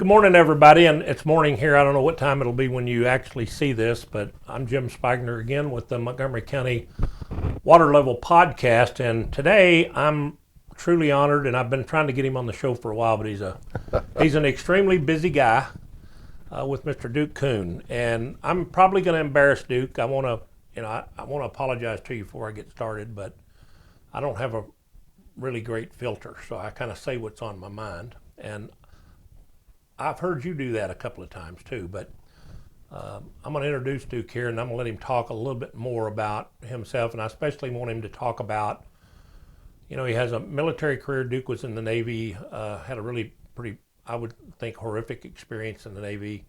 Good morning, everybody, and it's morning here. I don't know what time it'll be when you actually see this, but I'm Jim Spigener again with the Montgomery County Water Level Podcast, and today I'm truly honored, and I've been trying to get him on the show for a while, but he's an extremely busy guy with Mr. Duke Coon, and I'm probably going to embarrass Duke. I want to apologize to you before I get started, but I don't have a really great filter, so I kind of say what's on my mind, and I've heard you do that a couple of times too, but I'm going to introduce Duke here, and I'm going to let him talk a little bit more about himself, and I especially want him to talk about, he has a military career. Duke was in the Navy, had a really pretty, I would think, horrific experience in the Navy.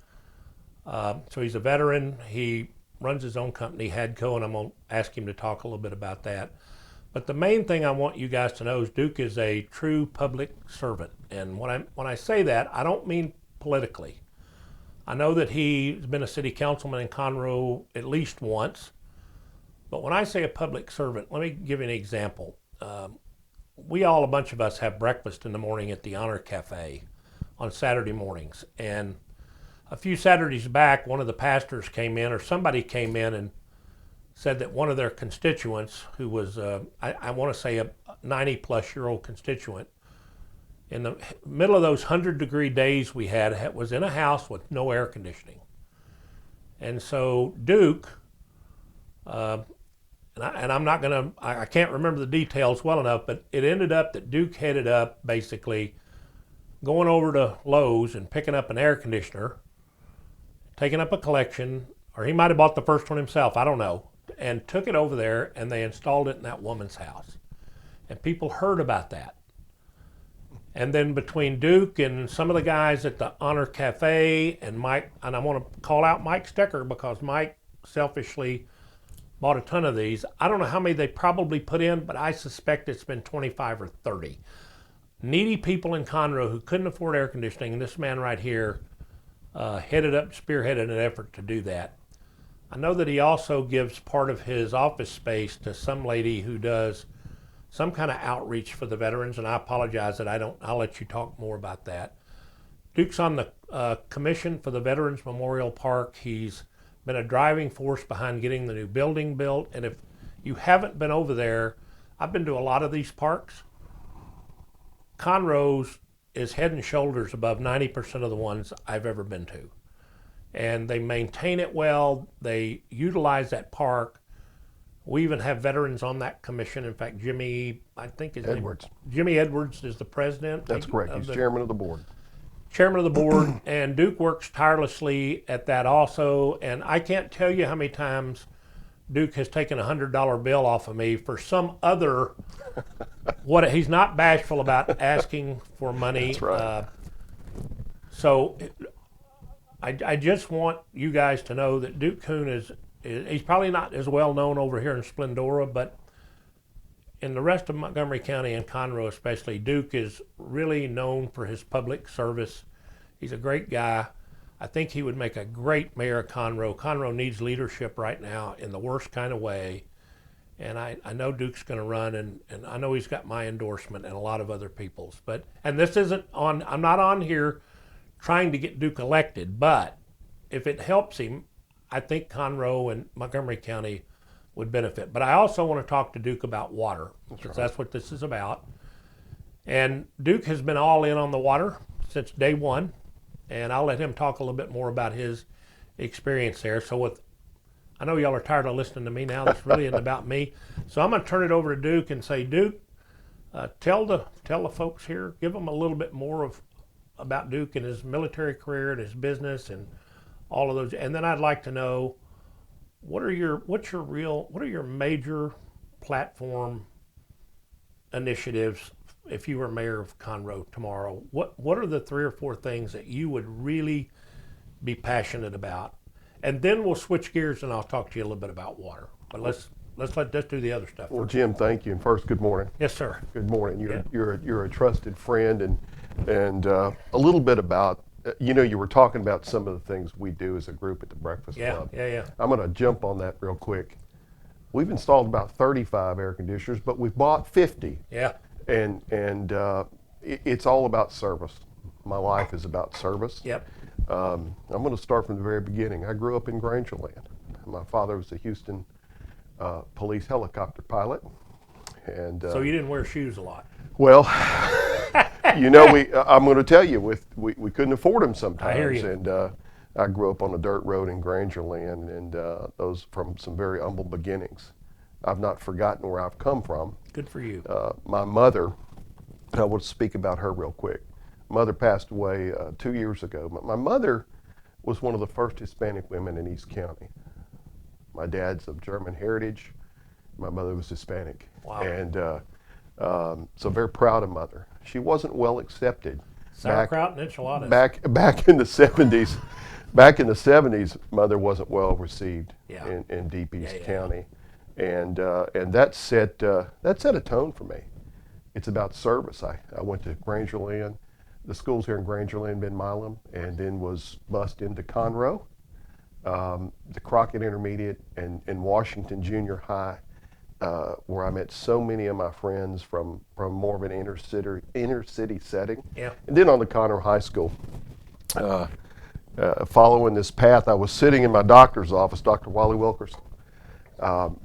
So he's a veteran. He runs his own company, Hadco, and I'm going to ask him to talk a little bit about that. But the main thing I want you guys to know is Duke is a true public servant. And when I say that, I don't mean politically. I know that he's been a city councilman in Conroe at least once. But when I say a public servant, let me give you an example. A bunch of us have breakfast in the morning at the Honor Cafe on Saturday mornings. And a few Saturdays back, one of the pastors came in, or somebody came in and said that one of their constituents, who was, I want to say a 90-plus-year-old constituent, in the middle of those 100-degree days we had, was in a house with no air conditioning. And so Duke, and I'm not going to, I can't remember the details well enough, but it ended up that Duke headed up basically going over to Lowe's and picking up an air conditioner, taking up a collection, or he might have bought the first one himself, I don't know, and took it over there, and they installed it in that woman's house. And people heard about that. And then between Duke and some of the guys at the Honor Cafe and Mike, and I want to call out Mike Stecker because Mike selfishly bought a ton of these. I don't know how many they probably put in, but I suspect it's been 25 or 30. Needy people in Conroe who couldn't afford air conditioning, and this man right here spearheaded an effort to do that. I know that he also gives part of his office space to some lady who does some kind of outreach for the veterans, and I apologize that I'll let you talk more about that. Duke's on the commission for the Veterans Memorial Park. He's been a driving force behind getting the new building built, and if you haven't been over there, I've been to a lot of these parks. Conroe's is head and shoulders above 90% of the ones I've ever been to. And they maintain it well. They utilize that park. We even have veterans on that commission. In fact, Jimmy Edwards is the president. That's correct. He's chairman of the board. Chairman of the board, and Duke works tirelessly at that also. And I can't tell you how many times Duke has taken a $100 bill off of me for some other, he's not bashful about asking for money. That's right. So I just want you guys to know that Duke Coon he's probably not as well known over here in Splendora, but in the rest of Montgomery County and Conroe especially, Duke is really known for his public service. He's a great guy. I think he would make a great mayor of Conroe. Conroe needs leadership right now in the worst kind of way. And I know Duke's going to run, and I know he's got my endorsement and a lot of other people's. And this isn't on, I'm not on here trying to get Duke elected, but if it helps him, I think Conroe and Montgomery County would benefit. But I also want to talk to Duke about water, because that's what this is about. And Duke has been all in on the water since day one, and I'll let him talk a little bit more about his experience there. So I know y'all are tired of listening to me now. This really isn't about me. So I'm going to turn it over to Duke and say, Duke, tell the folks here, give them a little bit more about Duke and his military career and his business and all of those. And then I'd like to know, what are your major platform initiatives if you were mayor of Conroe tomorrow? What are the 3 or 4 things that you would really be passionate about? And then we'll switch gears and I'll talk to you a little bit about water. But let's do the other stuff. Well, Jim, thank you. And first, good morning. Yes, sir. Good morning. You're a trusted friend, and a little bit about, you were talking about some of the things we do as a group at the Breakfast Club. Yeah. I'm going to jump on that real quick. We've installed about 35 air conditioners, but we've bought 50. Yeah. And it's all about service. my life is about service. Yep. I'm going to start from the very beginning. I grew up in Grangerland. My father was a Houston police helicopter pilot. And So you didn't wear shoes a lot. well, you know, I'm going to tell you, we couldn't afford them sometimes. I hear you. And I grew up on a dirt road in Grangerland, and those from some very humble beginnings. I've not forgotten where I've come from. Good for you. My mother, I want to speak about her real quick. Mother passed away 2 years ago. My mother was one of the first Hispanic women in East County. My dad's of German heritage. My mother was Hispanic. Wow. And so very proud of Mother. She wasn't well accepted. Sauerkraut and enchiladas. Back in the 70s. Back in the 70s, Mother wasn't well received Yeah. in Deep East Yeah. County. And that set a tone for me. It's about service. I went to Grangerland. The schools here in Grangerland, Ben Milam, and then was bused into Conroe, the Crockett Intermediate, and Washington Junior High, where I met so many of my friends from more of an inner city setting. Yeah. And then on to Conroe High School. Following this path, I was sitting in my doctor's office, Dr. Wally Wilkerson.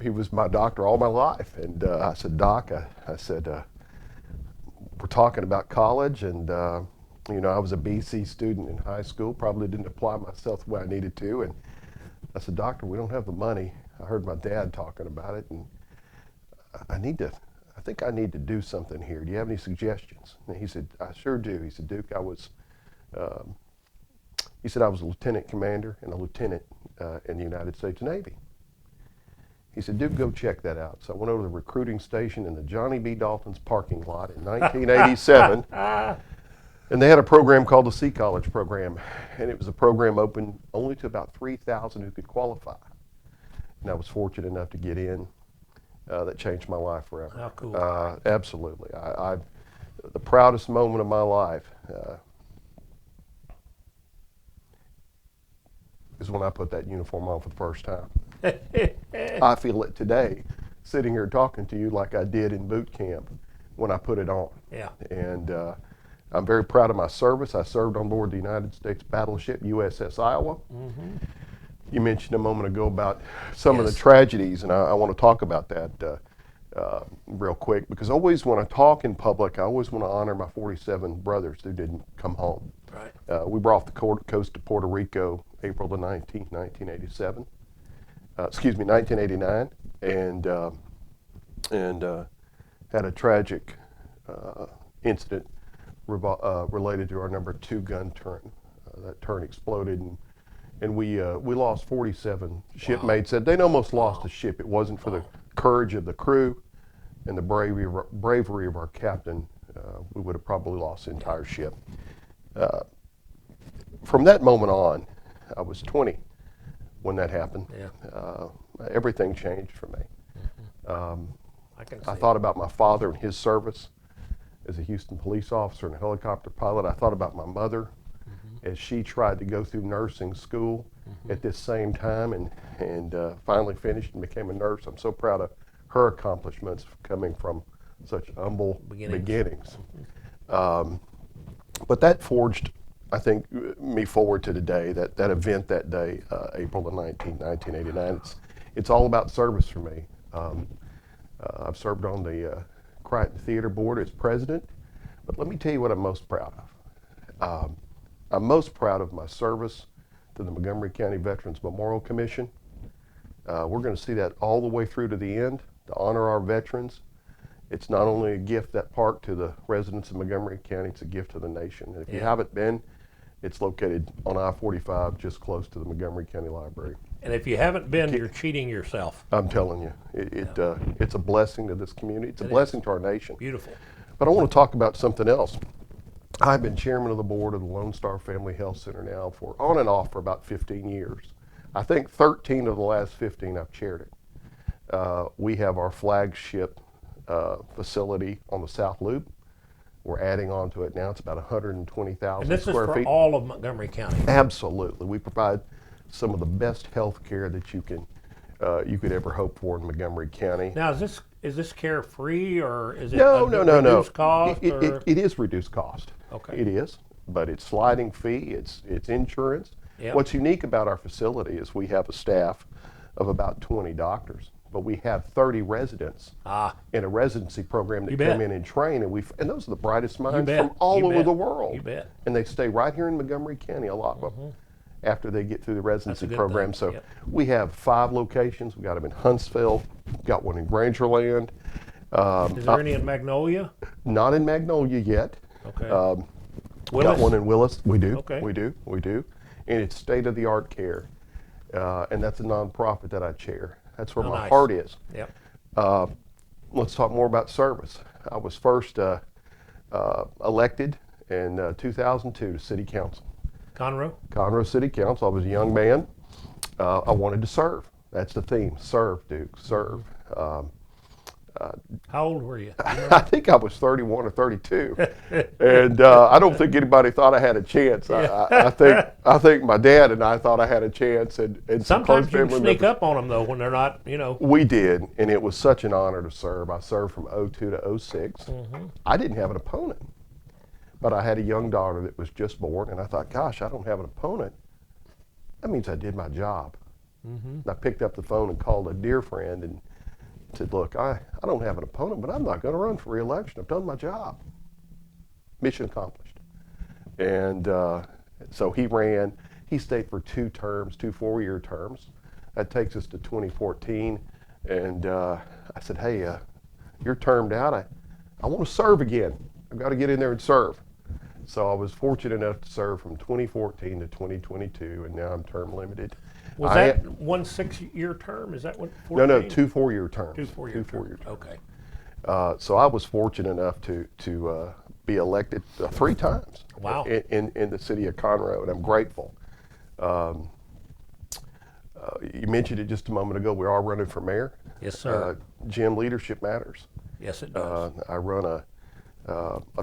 He was my doctor all my life. And I said, Doc, I said, we're talking about college, and you know, I was a BC student in high school, probably didn't apply myself the way I needed to. And I said, Doctor, we don't have the money. I heard my dad talking about it, and I think I need to do something here. Do you have any suggestions? And he said, I sure do. He said, Duke, I was a lieutenant commander and a lieutenant in the United States Navy. He said, Duke, go check that out. So I went over to the recruiting station in the Johnny B. Dalton's parking lot in 1987. And they had a program called the Sea College program. And it was a program open only to about 3,000 who could qualify. And I was fortunate enough to get in. That changed my life forever. How cool. Absolutely. The proudest moment of my life is when I put that uniform on for the first time. I feel it today, sitting here talking to you like I did in boot camp when I put it on. Yeah. And I'm very proud of my service. I served on board the United States battleship USS Iowa. Mm-hmm. You mentioned a moment ago about some of the tragedies, and I want to talk about that real quick, because always when I talk in public, I always want to honor my 47 brothers who didn't come home. Right. We were off the coast of Puerto Rico April the 19th, 1987. 1989, and had a tragic incident related to our number 2 gun turret. That turret exploded, and we lost 47 shipmates. Wow. They'd almost lost the ship. It wasn't for the courage of the crew and the bravery of our captain. We would have probably lost the entire ship. From that moment on, I was 20 when that happened. Yeah. Everything changed for me. Mm-hmm. I thought about my father and his service as a Houston police officer and a helicopter pilot. I thought about my mother as she tried to go through nursing school at this same time and finally finished and became a nurse. I'm so proud of her accomplishments coming from such humble beginnings. But that forged, I think, me forward to today, that event that day, April the 19th, 1989. It's all about service for me. I've served on the Crichton Theater Board as president, but let me tell you what I'm most proud of. I'm most proud of my service to the Montgomery County Veterans Memorial Commission. We're going to see that all the way through to the end to honor our veterans. It's not only a gift, that park, to the residents of Montgomery County, it's a gift to the nation. And if you haven't been, it's located on I-45 just close to the Montgomery County Library. And if you haven't been, you're cheating yourself. I'm telling you, it's a blessing to this community. It's a blessing to our nation. Beautiful. But I want to talk about something else. I've been chairman of the board of the Lone Star Family Health Center now for on and off for about 15 years. I think 13 of the last 15 I've chaired it. We have our flagship facility on the South Loop. We're adding on to it now. It's about 120,000 And this is square for feet. all of Montgomery County. Absolutely. We provide some of the best health care that you could ever hope for in Montgomery County. Now, is this care free, or is it No. reduced cost? It is reduced cost. Okay. It is. but it's sliding fee, it's insurance. Yep. What's unique about our facility is we have a staff of about 20 doctors, but we have 30 residents in a residency program that come in and train, and those are the brightest minds from all over the world. You bet. And they stay right here in Montgomery County, a lot of them, after they get through the residency program. So we have 5 locations. We got them in Huntsville, got one in Grangerland. Is there any in Magnolia? Not in Magnolia yet. Okay. Got one in Willis. We do. Okay. We do. And it's state-of-the-art care. And that's a nonprofit that I chair. That's where my heart is. Yep. Let's talk more about service. I was first elected in 2002 to City Council. Conroe City Council. I was a young man. I wanted to serve. That's the theme. Serve, Duke. Serve. How old were you? I think I was 31 or 32, and I don't think anybody thought I had a chance. I think my dad and I thought I had a chance, and sometimes you can sneak up on them though when they're not, We did, and it was such an honor to serve. I served from '02 to '06. I didn't have an opponent, but I had a young daughter that was just born, and I thought, gosh, I don't have an opponent. That means I did my job. And I picked up the phone and called a dear friend and said, look, I don't have an opponent, but I'm not going to run for re-election. I've done my job. Mission accomplished. And so he ran. He stayed for 2 terms, 2 4-year terms. That takes us to 2014. And I said, hey, you're termed out. I want to serve again. I've got to get in there and serve. So I was fortunate enough to serve from 2014 to 2022, and now I'm term limited. Was that one 6-year term? Is that what? 14? No, 2 4-year terms. 2 4-year terms. Okay. So I was fortunate enough to be elected 3 times. Wow. In the city of Conroe, and I'm grateful. You mentioned it just a moment ago. We are running for mayor. Yes, sir. Jim, leadership matters. Yes, it does. I run an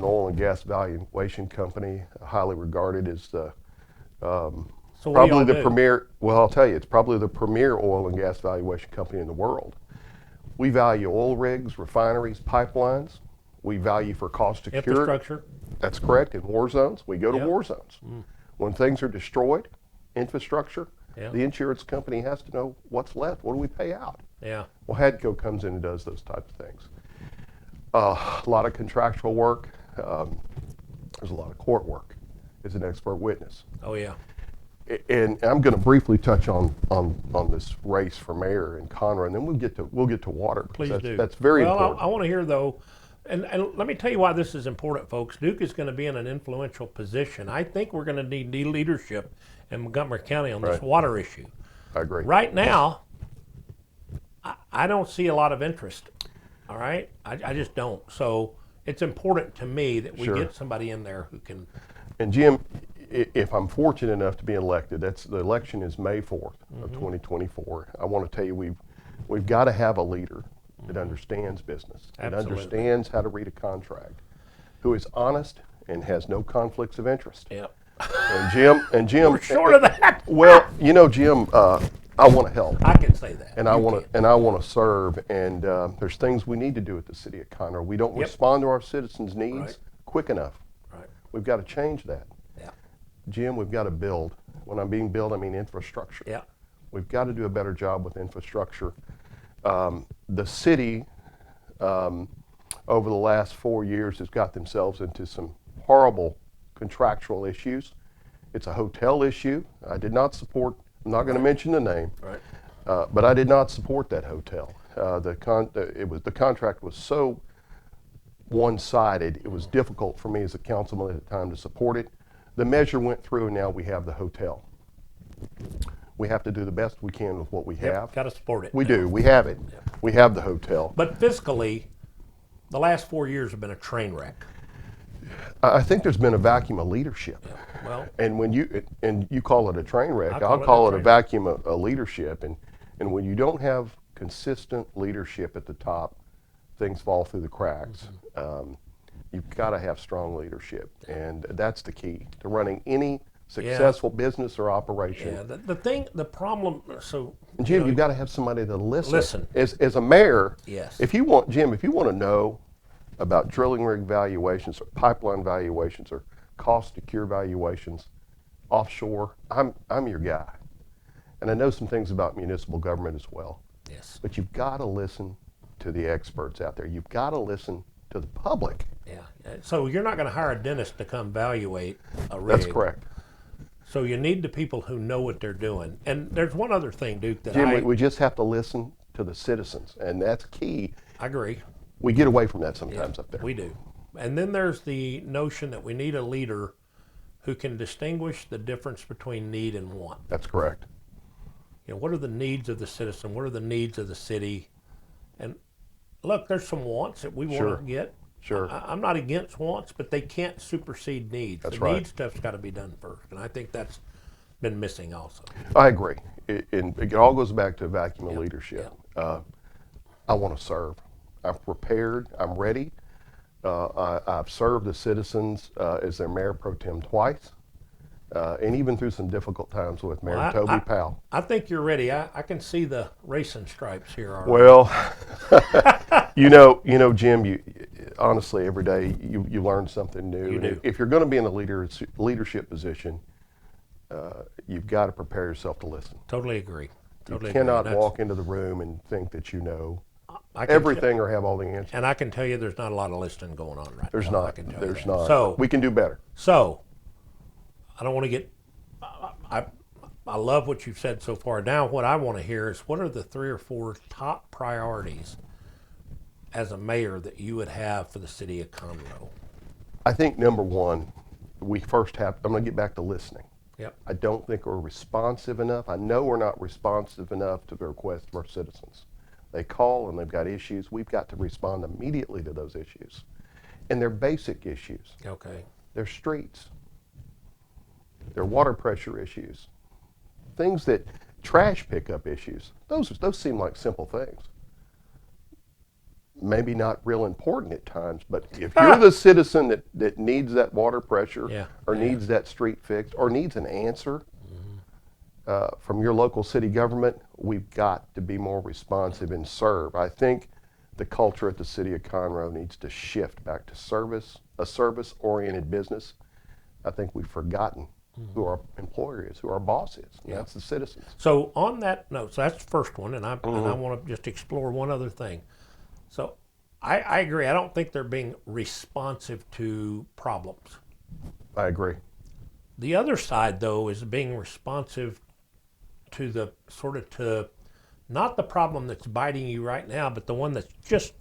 oil and gas valuation company, highly regarded as the probably the premier. Well, I'll tell you, it's probably the premier oil and gas valuation company in the world. We value oil rigs, refineries, pipelines. We value for cost to cure. Infrastructure. That's correct. In war zones, we go to war zones. When things are destroyed, infrastructure, the insurance company has to know what's left. What do we pay out? Yeah. Well, HADCO comes in and does those types of things. A lot of contractual work. There's a lot of court work as an expert witness. Oh yeah. And I'm going to briefly touch on this race for mayor in Conroe, and then we'll get to water. Please do. That's very important. I want to hear though, and let me tell you why this is important, folks. Duke is going to be in an influential position. I think we're going to need leadership in Montgomery County on this water issue. I agree. Right now, I don't see a lot of interest. All right, I just don't. So it's important to me that we get somebody in there who can. And Jim, if I'm fortunate enough to be elected, the election is May 4th of 2024. I want to tell you, we've got to have a leader that understands business, that understands how to read a contract, who is honest and has no conflicts of interest. Yep. And Jim, we're short of that. Well, Jim, I want to help. I can say that. And I want to serve. And there's things we need to do at the city of Conroe. We don't respond to our citizens' needs quick enough. Right. We've got to change that. Yeah. Jim, we've got to build. When I'm being build, I mean infrastructure. Yeah. We've got to do a better job with infrastructure. The city, over the last 4 years, has got themselves into some horrible contractual issues. It's a hotel issue. I did not support. I'm not going to mention the name, but I did not support that hotel. The contract was so one-sided. It was difficult for me as a councilman at the time to support it. The measure went through, and now we have the hotel. We have to do the best we can with what we have. Got to support it. We do. We have it. We have the hotel. But fiscally, the last 4 years have been a train wreck. I think there's been a vacuum of leadership. Yeah. Well, and when you call it a train wreck, I'll call it a vacuum of leadership. And when you don't have consistent leadership at the top, things fall through the cracks. You've got to have strong leadership, and that's the key to running any successful business or operation. Yeah, the problem. So, and Jim, you've got to have somebody to listen. As a mayor, if you want to know about drilling rig valuations or pipeline valuations or cost to cure valuations, offshore, I'm your guy. And I know some things about municipal government as well. Yes. But you've got to listen to the experts out there. You've got to listen to the public. Yeah. So you're not going to hire a dentist to come evaluate a rig. That's correct. So you need the people who know what they're doing. And there's one other thing, Duke, that Jim, we just have to listen to the citizens, and that's key. I agree. We get away from that sometimes up there. We do. And then there's the notion that we need a leader who can distinguish the difference between need and want. That's correct. You know, what are the needs of the citizen? What are the needs of the city? And look, there's some wants that we Sure. want to get. Sure. I'm not against wants, but they can't supersede needs. That's the right. need stuff's got to be done first, and I think that's been missing also. I agree. And it all goes back to a vacuum of leadership. Yep. I want to serve. I'm prepared. I'm ready. I've served the citizens as their mayor pro tem twice, and even through some difficult times with Mayor Toby Powell. I think you're ready. I can see the racing stripes here already. Well, you know, Jim. Honestly, every day you learn something new. You do. If you're going to be in a leadership position, you've got to prepare yourself to listen. Totally agree. Totally You cannot agree. walk into the room and think that you know I can everything or have all the answers. And I can tell you there's not a lot of listening going on right There's now. I not. can tell you There's that. not. So We can do better. I don't want to get, I love what you've said so far. Now what I want to hear is what are the 3 or 4 top priorities as a mayor that you would have for the city of Conroe? I think number one, we first have, I'm going to get back to listening. Yep. I don't think we're responsive enough. I know we're not responsive enough to the requests of our citizens. They call and they've got issues. We've got to respond immediately to those issues. And they're basic issues. Okay. They're streets. They're water pressure issues. Things that, trash pickup issues. Those seem like simple things. Maybe not real important at times, but if you're the citizen that needs that water pressure or needs that street fixed or needs an answer from your local city government, we've got to be more responsive and serve. I think the culture at the city of Conroe needs to shift back to service, a service-oriented business. I think we've forgotten who our employer is, who our boss is, and that's the citizens. So on that note, so that's the first one, and I want to just explore one other thing. So I agree. I don't think they're being responsive to problems. I agree. The other side, though, is being responsive to the to not the problem that's biting you right now, but the one that's just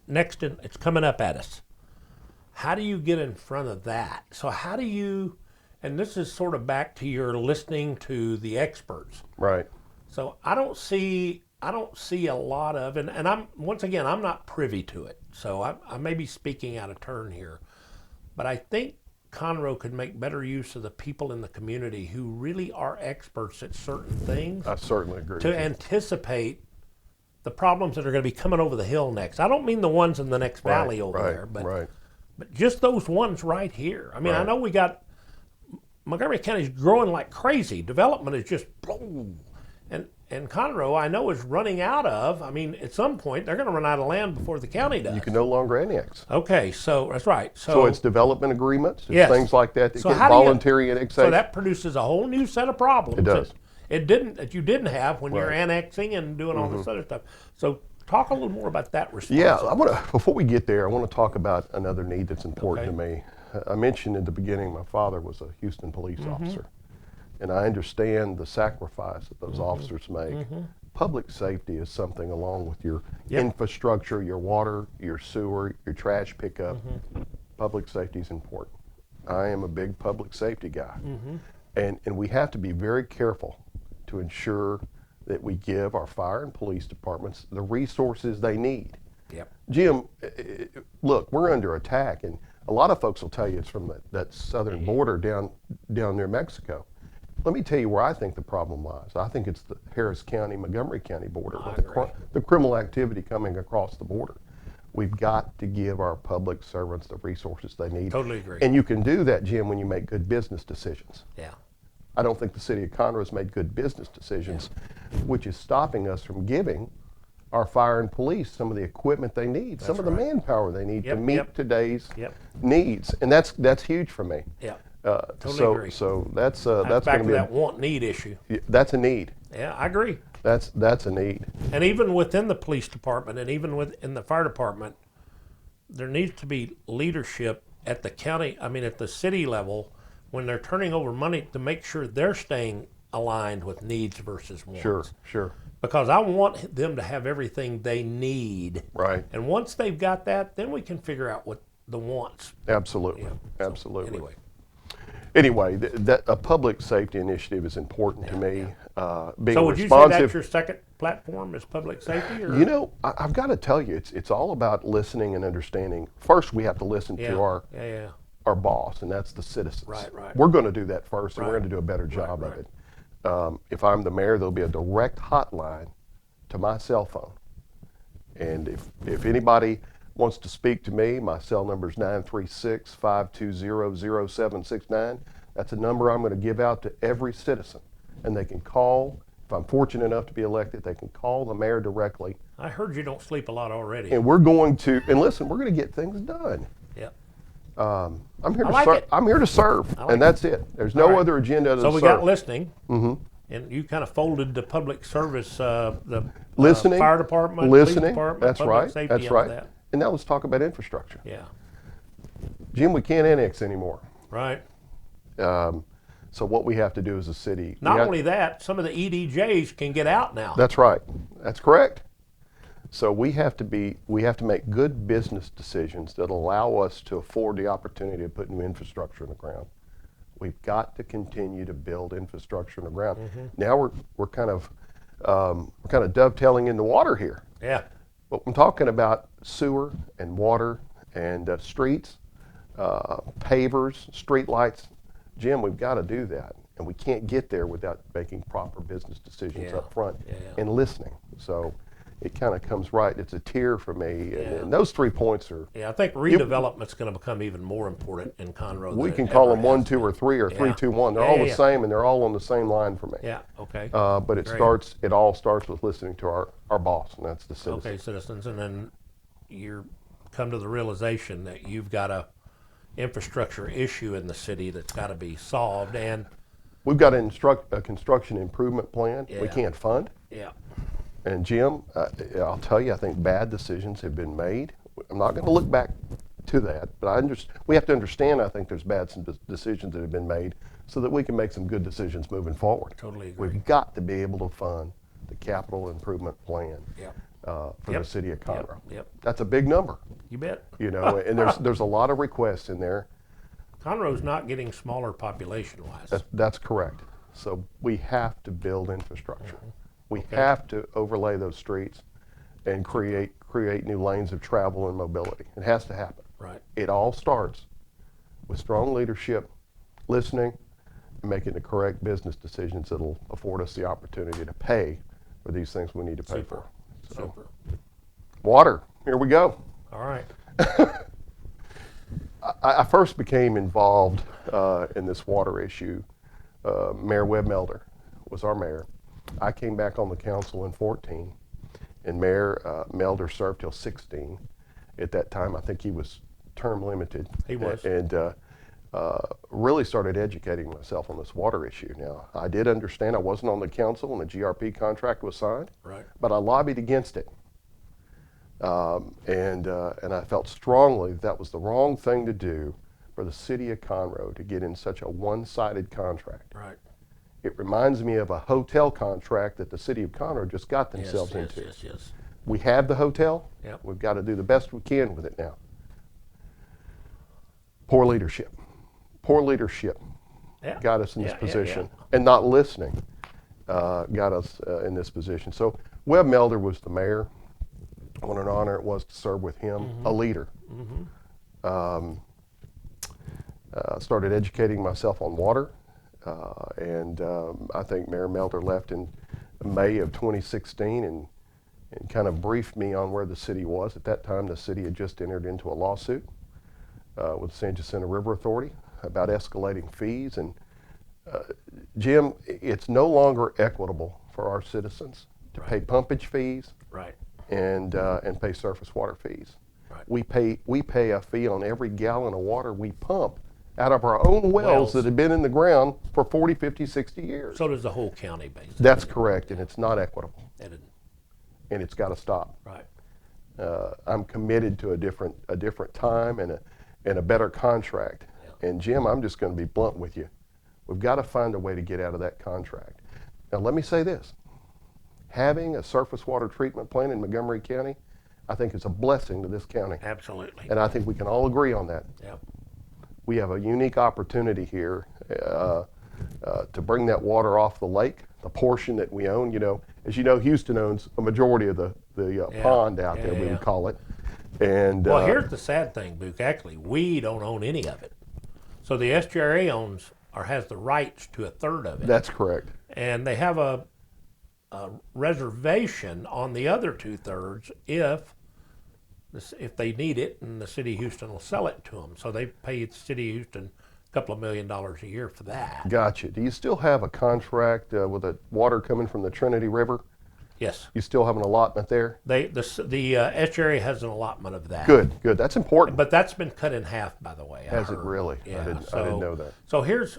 next in, it's coming up at us. How do you get in front of that? So how do you, and this is sort of back to your listening to the experts. Right. So I don't see a lot of, and I'm, once again, I'm not privy to it. So I may be speaking out of turn here, but I think Conroe could make better use of the people in the community who really are experts at certain things. I certainly agree. To anticipate the problems that are going to be coming over the hill next. I don't mean the ones in the next valley over there, but just those ones right here. I mean, I know we got, Montgomery County is growing like crazy. Development is just boom. And Conroe, I know, is running out of, I mean, at some point, they're going to run out of land before the county does. You can no longer annex. Okay, so that's right. So it's development agreements, it's things like that that So get how do you- voluntary annexation. So that produces a whole new set of problems. It does. That you didn't have when you're annexing and doing all this other stuff. So talk a little more about that response. Yeah, before we get there, I want to talk about another need that's important to me. I mentioned at the beginning my father was a Houston police officer, and I understand the sacrifice that those officers make. Public safety is something along with your infrastructure, your water, your sewer, your trash pickup. Public safety is important. I am a big public safety guy, and we have to be very careful to ensure that we give our fire and police departments the resources they need. Yep. Jim, look, we're under attack, and a lot of folks will tell you it's from that southern border down near Mexico. Let me tell you where I think the problem lies. I think it's the Harris County, Montgomery County border with the criminal activity coming across the border. We've got to give our public servants the resources they need. Totally agree. And you can do that, Jim, when you make good business decisions. Yeah. I don't think the city of Conroe has made good business decisions, which is stopping us from giving our fire and police some of the equipment they need, some of the manpower they need to meet today's needs, and that's huge for me. Yeah, Totally agree. So that's back going to that want-need issue. That's a need. Yeah, I agree. That's a need. And even within the police department, and even within the fire department, there needs to be leadership at the county. I mean, at the city level, when they're turning over money, to make sure they're staying aligned with needs versus wants. Sure. Because I want them to have everything they need. Right. And once they've got that, then we can figure out what the wants. Absolutely. Yeah. Absolutely. So, anyway, that a public safety initiative is important to me. Being so would responsive. You say that's your second platform is public safety? Or? You know, I've got to tell you, it's all about listening and understanding. First, we have to listen to our boss, and that's the citizens. Right. We're going to do that first, and we're going to do a better job of it. If I'm the mayor, there'll be a direct hotline to my cell phone. And if anybody wants to speak to me, my cell number is 936-520-0769. That's a number I'm going to give out to every citizen. And they can call, if I'm fortunate enough to be elected, they can call the mayor directly. I heard you don't sleep a lot already. And we're going to, and listen, we're going to get things done. Yep. I'm here to serve, and that's it. There's no other agenda other than serve. So we got listening, and you kind of folded the public service, the listening, fire department, listening. Police department, That's public right. Safety That's right. That. And now let's talk about infrastructure. Yeah. Jim, we can't annex anymore. Right. So what we have to do as a city. Not only that, some of the EDJs can get out now. That's right. That's correct. So we have to make good business decisions that allow us to afford the opportunity to put new infrastructure in the ground. We've got to continue to build infrastructure in the ground. Now we're kind of dovetailing in the water here. Yeah. But I'm talking about sewer and water and streets, pavers, street lights. Jim, we've got to do that, and we can't get there without making proper business decisions up front and listening. So it kind of comes right. It's a tier for me, and those 3 points are. Yeah, I think redevelopment's going to become even more important in Conroe. We can call them 1, 2, or 3, or 3, 2, 1. They're all the same, and they're all on the same line for me. Yeah. Okay. But it all starts with listening to our boss, and that's the citizens. Okay, citizens, and then you come to the realization that you've got a infrastructure issue in the city that's got to be solved, and we've got a construction improvement plan we can't fund. Yeah. And Jim, I'll tell you, I think bad decisions have been made. I'm not going to look back to that, but we have to understand, I think there's bad decisions that have been made so that we can make some good decisions moving forward. Totally agree. We've got to be able to fund the capital improvement plan for the city of Conroe. Yep. That's a big number. You bet. You know, and there's a lot of requests in there. Conroe's not getting smaller population-wise. That's correct. So we have to build infrastructure. We have to overlay those streets and create new lanes of travel and mobility. It has to happen. Right. It all starts with strong leadership, listening, and making the correct business decisions that'll afford us the opportunity to pay for these things we need to pay for. So, water, here we go. All right. I first became involved in this water issue. Mayor Webb Melder was our mayor. I came back on the council in 14, and Mayor Melder served till 16. At that time, I think he was term limited. He was. And really started educating myself on this water issue. Now, I did understand I wasn't on the council when the GRP contract was signed, right, but I lobbied against it. And I felt strongly that was the wrong thing to do for the city of Conroe to get in such a one-sided contract. Right. It reminds me of a hotel contract that the city of Conroe just got themselves into. Yes. We have the hotel. Yep. We've got to do the best we can with it now. Poor leadership got us in this position, and not listening got us in this position. So Webb Melder was the mayor. What an honor it was to serve with him, a leader. Started educating myself on water, and I think Mayor Melder left in May of 2016 and kind of briefed me on where the city was. At that time, the city had just entered into a lawsuit with the San Jacinto River Authority about escalating fees. And Jim, it's no longer equitable for our citizens to pay pumpage fees, right, and pay surface water fees. Right. We pay a fee on every gallon of water we pump out of our own wells that have been in the ground for 40, 50, 60 years. So does the whole county, basically. That's correct, and it's not equitable, And and it's got to stop. right. I'm committed to a different time and a better contract. Yeah. And Jim, I'm just going to be blunt with you. We've got to find a way to get out of that contract. Now, let me say this. Having a surface water treatment plant in Montgomery County, I think is a blessing to this county. Absolutely. And I think we can all agree on that. Yep. We have a unique opportunity here to bring that water off the lake, the portion that we own. You know, as you know, Houston owns a majority of the pond out there, we would call it. And Well, here's the sad thing, Duke. Actually, we don't own any of it. So the SJRA owns or has the rights to a third of it. That's correct. And they have a reservation on the other 2/3 if they need it, and the city of Houston will sell it to them. So they pay the city of Houston a couple of $1 million a year for that. Gotcha. Do you still have a contract with the water coming from the Trinity River? Yes. You still have an allotment there? The SJRA has an allotment of that. Good. That's important. But that's been cut in half, by the way. Has it really? Yeah. I didn't know that. So here's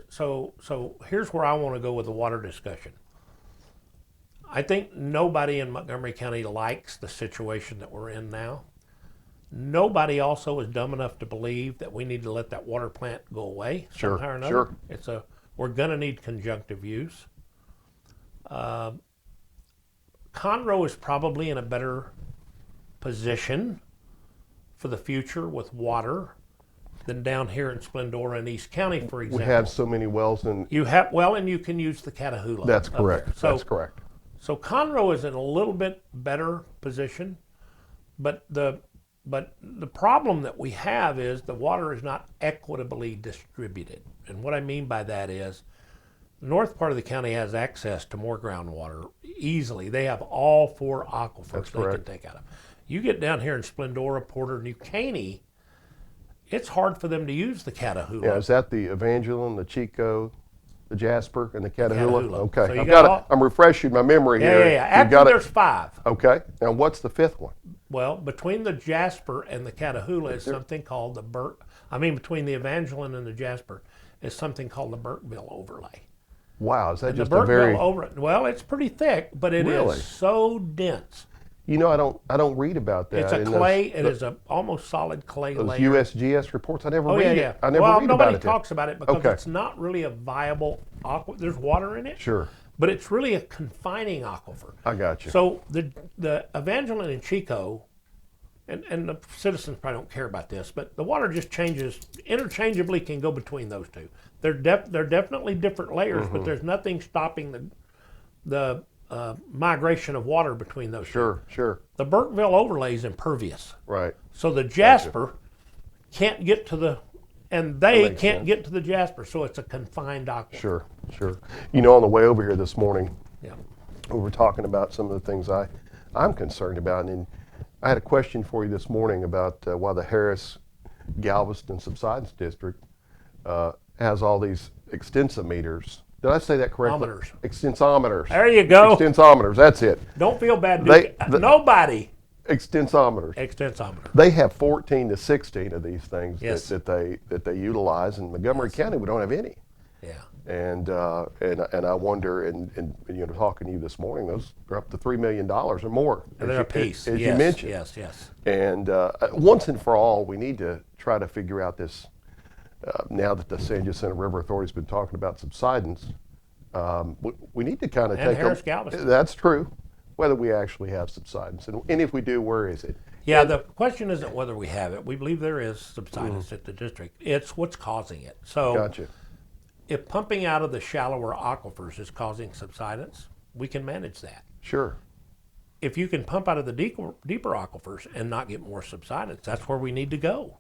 where I want to go with the water discussion. I think nobody in Montgomery County likes the situation that we're in now. Nobody also is dumb enough to believe that we need to let that water plant go away somehow or another. Sure. We're going to need conjunctive use. Conroe is probably in a better position for the future with water than down here in Splendora and East County, for example. We have so many wells and and you can use the Catahoula. That's correct. That's correct. So Conroe is in a little bit better position, but the problem that we have is the water is not equitably distributed. And what I mean by that is the north part of the county has access to more groundwater easily. They have all 4 aquifers they can take out of. You get down here in Splendora, Porter, New Caney, it's hard for them to use the Catahoula. Yeah, is that the Evangeline, the Chico, the Jasper, and the Catahoula? Okay, So I'm refreshing my memory here. Yeah. Actually, there's 5. Okay, now what's the 5th one? Well, between the Jasper and the Catahoula is something called between the Evangeline and the Jasper is something called the Burkeville overlay. Wow, is that And just the a very... well, it's pretty thick, but it is so dense. You know, I don't read about that. It's a clay. It is a almost solid clay those layer. USGS reports. I never read yeah, it. yeah. I never read about it. Nobody talks about it because Okay. it's not really a viable aquifer. There's water in it. Sure. But it's really a confining aquifer. I got you. So the Evangeline and Chico, and the citizens probably don't care about this, but the water just changes interchangeably, can go between those two. They're definitely different layers, but there's nothing stopping the migration of water between those two. Sure. The Burkeville overlay is impervious. Right. So the Jasper can't get to the, and they can't get to the Jasper, so it's a confined aquifer. Sure. You know, on the way over here this morning, Yeah. we were talking about some of the things I'm concerned about, and I had a question for you this morning about why the Harris Galveston Subsidence District has all these extensometers. Did I say that correctly? Extensometers. There you go. Extensometers, that's it. Don't feel bad, Duke. Nobody. Extensometers. They have 14 to 16 of these things that they utilize. In Montgomery County, we don't have any. Yeah. And I wonder, and you know, talking to you this morning, those are up to $3 million or more. And they're a piece, as you mentioned. Yes. And once and for all, we need to try to figure out this. Now that the San Jacinto River Authority's been talking about subsidence, we need to kind of take Harris Galveston. That's true. Whether we actually have subsidence, and if we do, where is it? Yeah, the question isn't whether we have it. We believe there is subsidence at the district. It's what's causing it. So Gotcha. if pumping out of the shallower aquifers is causing subsidence, we can manage that. Sure. If you can pump out of the deeper aquifers and not get more subsidence, that's where we need to go.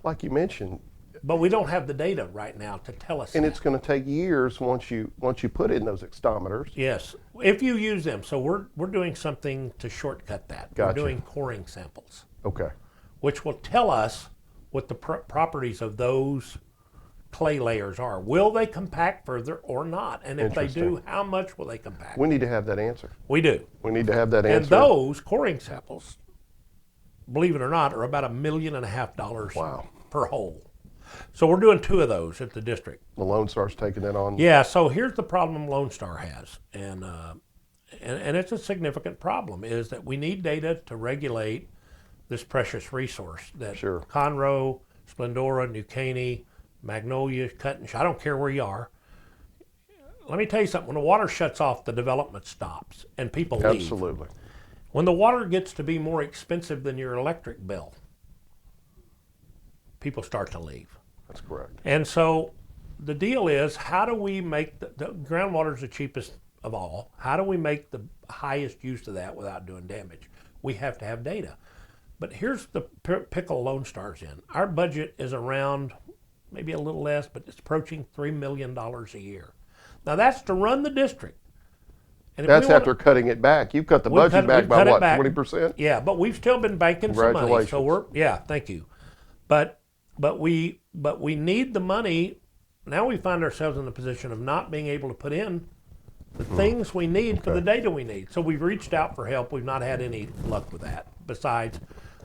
Like you mentioned. But we don't have the data right now to tell us And that. it's going to take years once you put in those extometers. Yes, if you use them. So we're doing something to shortcut that. Gotcha. We're doing coring samples, Okay. which will tell us what the properties of those clay layers are. Will they compact further or not? And if they do, Interesting. how much will they compact? We need to have that answer. We do. We need to have that And answer. those coring samples, believe it or not, are about $1.5 million Wow. per hole. So we're doing 2 of those at the district. The Lone Star's taking that on. Yeah, so here's the problem Lone Star has, and it's a significant problem, is that we need data to regulate this precious resource that Sure. Conroe, Splendora, New Caney, Magnolia, Cutting, I don't care where you are. Let me tell you something, when the water shuts off, the development stops and people leave. Absolutely. When the water gets to be more expensive than your electric bill, people start to leave. That's correct. And so the deal is, how do we make the groundwater is the cheapest of all. How do we make the highest use of that without doing damage? We have to have data. But here's the pickle Lone Star's in. Our budget is around, maybe a little less, but it's approaching $3 million a year. Now that's to run the district. And if That's we after cutting it back. You cut the budget back by what, 20%? Yeah, but we've still been banking some money. So Congratulations. thank you. But we need the money. Now we find ourselves in the position of not being able to put in the things we need for the data we need. So we've reached out for help. We've not had any luck with that. Besides,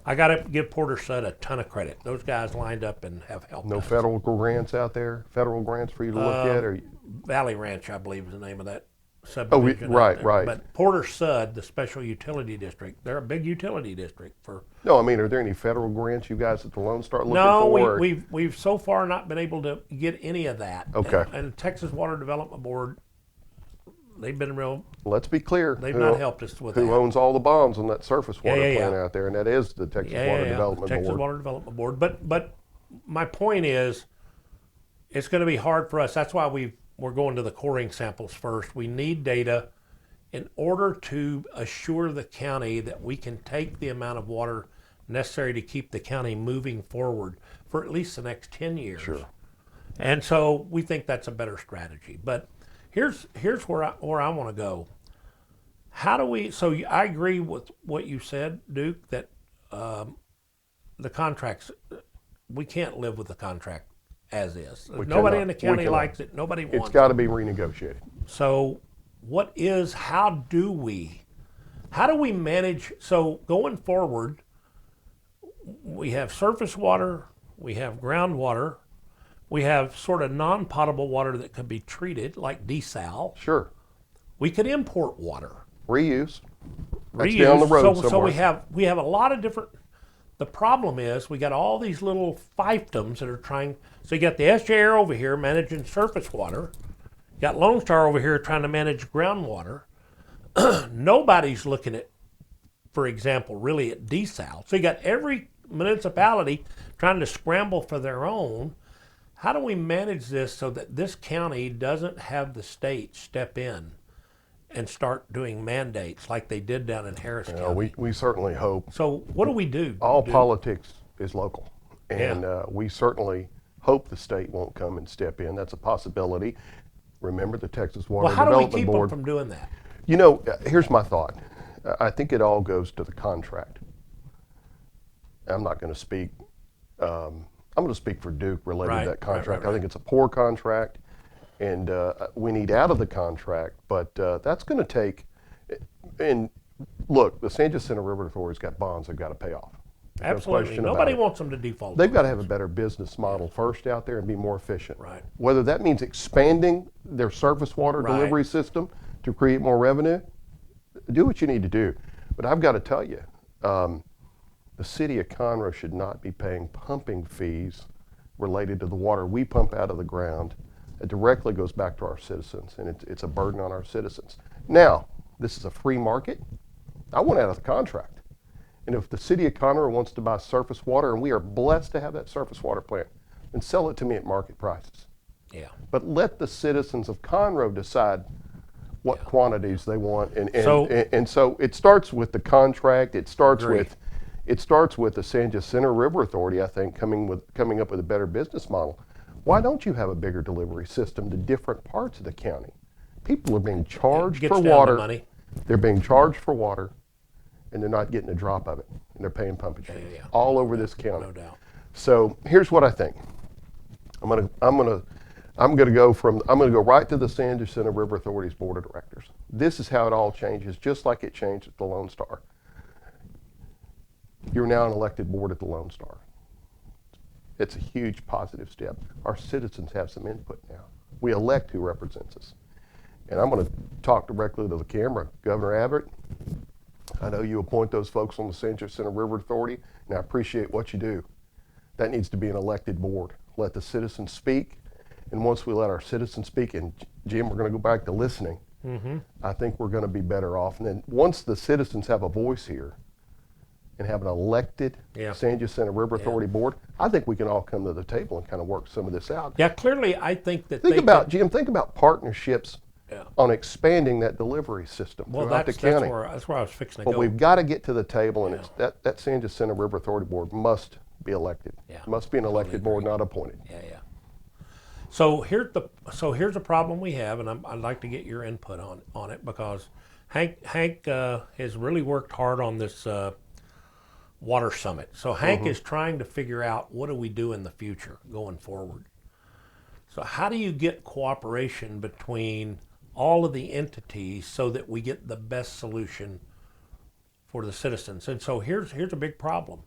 I got to give Porter Sud a ton of credit. Those guys lined up and have helped No us. federal grants out there? Federal grants for you to look at? Or Valley Ranch, I believe, is the name of that subdivision. right. But Porter Sud, the special utility district, they're a big utility district for. No, I mean, are there any federal grants you guys at the Lone Star looking No, for? we've so far not been able to get any of that. Okay. And Texas Water Development Board, they've been real. Let's be clear. They've not helped us with who that. owns all the bonds on that surface water Yeah, plant out there, and that is the Texas Water Development Texas Board. Water Development Board. But my point is, it's going to be hard for us. That's why we're going to the coring samples first. We need data in order to assure the county that we can take the amount of water necessary to keep the county moving forward for at least the next 10 years. Sure. And so we think that's a better strategy. But here's where I want to go. How do we? So I agree with what you said, Duke, that the contracts, we can't live with the contract as is. Nobody in the county likes it. Nobody wants it. It's got to be renegotiated. So how do we manage? So going forward, we have surface water, we have groundwater, we have sort of non-potable water that could be treated like desal. Sure. We could import water. Reuse. That's down the road somewhere. So we have a lot of different. The problem is we got all these little fiefdoms that are trying. So you got the SJRA over here managing surface water. You got Lone Star over here trying to manage groundwater. Nobody's looking at, for example, really at desal. So you got every municipality trying to scramble for their own. How do we manage this so that this county doesn't have the state step in and start doing mandates like they did down in Harris County? We certainly hope. So what do we do? All politics is local, and we certainly hope the state won't come and step in. That's a possibility. Remember the Texas Water Well, how do we Development keep Board. them from doing that? You know, here's my thought. I think it all goes to the contract. I'm not going to speak. I'm going to speak for Duke related to that contract. I think it's a poor contract, and we need out of the contract. But that's going to take. And look, the San Jacinto River Authority's got bonds they've got to pay off. Absolutely. Nobody wants them to default. They've got to have a better business model first out there and be more efficient. Right. Whether that means expanding their surface water delivery system to create more revenue, do what you need to do. But I've got to tell you, the city of Conroe should not be paying pumping fees related to the water we pump out of the ground. It directly goes back to our citizens, and it's a burden on our citizens. Now, this is a free market. I want out of the contract. And if the city of Conroe wants to buy surface water, and we are blessed to have that surface water plant, then sell it to me at market prices. Yeah. But let the citizens of Conroe decide what quantities they want. And so it starts with the contract. It starts with the San Jacinto River Authority, I think, coming up with a better business model. Why don't you have a bigger delivery system to different parts of the county? People are being charged for water. They're being charged for water, and they're not getting a drop of it, and they're paying pumpage fees all over this county. No doubt. So here's what I think. I'm I'm gonna go right to the San Jacinto River Authority's Board of Directors. This is how it all changes, just like it changed at the Lone Star. You're now an elected board at the Lone Star. It's a huge positive step. Our citizens have some input now. We elect who represents us. And I'm going to talk directly to the camera. Governor Abbott, I know you appoint those folks on the San Jacinto River Authority, and I appreciate what you do. That needs to be an elected board. Let the citizens speak, and once we let our citizens speak, and Jim, we're going to go back to listening, I think we're going to be better off. And then once the citizens have a voice here and have an elected San Jacinto River Authority board, I think we can all come to the table and kind of work some of this out. Yeah, clearly I think that think about partnerships on expanding that delivery system throughout the county. That's where I was fixing to But go. we've got to get to the table, and it's that San Jacinto River Authority board must be elected. Must be an elected board, not appointed. So here's the problem we have, and I'd like to get your input on it, because Hank has really worked hard on this water summit. So Hank is trying to figure out, what do we do in the future going forward? So how do you get cooperation between all of the entities so that we get the best solution for the citizens? And so here's a big problem.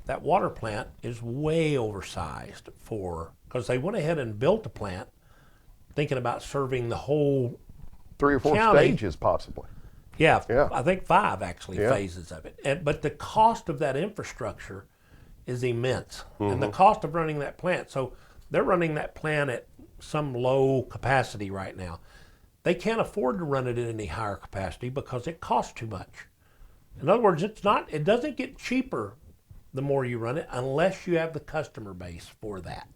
That water plant is way oversized because they went ahead and built a plant thinking about serving the whole 3 or 4 county. Stages possibly. Yeah, I think 5 actually phases of it. But the cost of that infrastructure is immense, and the cost of running that plant. So they're running that plant at some low capacity right now. They can't afford to run it at any higher capacity because it costs too much. In other words, it doesn't get cheaper the more you run it unless you have the customer base for that.